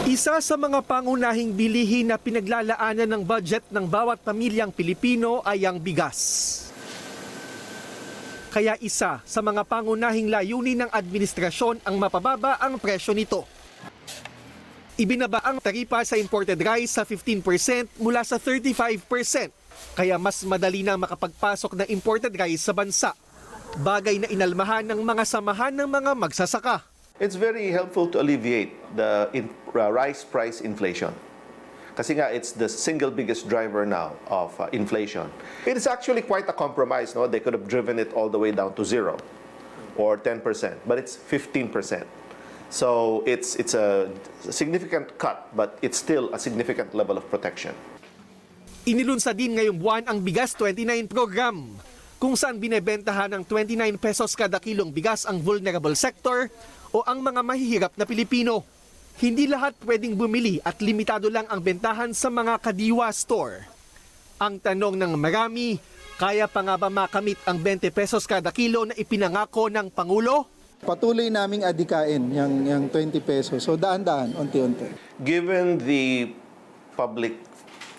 Isa sa mga pangunahing bilihin na pinaglalaanan ng budget ng bawat pamilyang Pilipino ay ang bigas. Kaya isa sa mga pangunahing layunin ng administrasyon ang mapababa ang presyo nito. Ibinaba ang taripa sa imported rice sa 15% mula sa 35%. Kaya mas madali na makapagpasok ng imported rice sa bansa. Bagay na inalmahan ng mga samahan ng mga magsasaka. It's very helpful to alleviate the rice price inflation. Kasi nga, it's the single biggest driver now of inflation. It is actually quite a compromise. No? They could have driven it all the way down to 0 or 10%, but it's 15%. So it's a significant cut, but it's still a significant level of protection. Inilunsad din ngayong buwan ang Bigas 29 program, kung saan binebentahan ng 29 pesos kada kilong bigas ang vulnerable sector o ang mga mahihirap na Pilipino. Hindi lahat pwedeng bumili at limitado lang ang bentahan sa mga kadiwa store. Ang tanong ng marami, kaya pa nga ba makamit ang 20 pesos kada kilo na ipinangako ng Pangulo? Patuloy naming adikain yung 20 pesos. So daan-daan, unti-unti. Given the public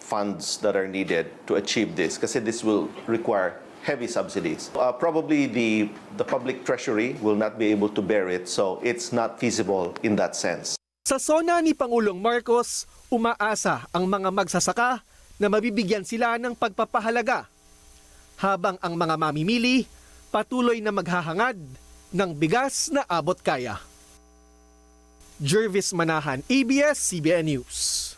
funds that are needed to achieve this, kasi this will require heavy subsidies. Probably the public treasury will not be able to bear it, so it's not feasible in that sense. Sa sona ni Pangulong Marcos, umaasa ang mga magsasaka na mabibigyan sila ng pagpapahalaga, habang ang mga mamimili patuloy na maghahangad ng bigas na abot kaya. Jervis Manahan, ABS-CBN News.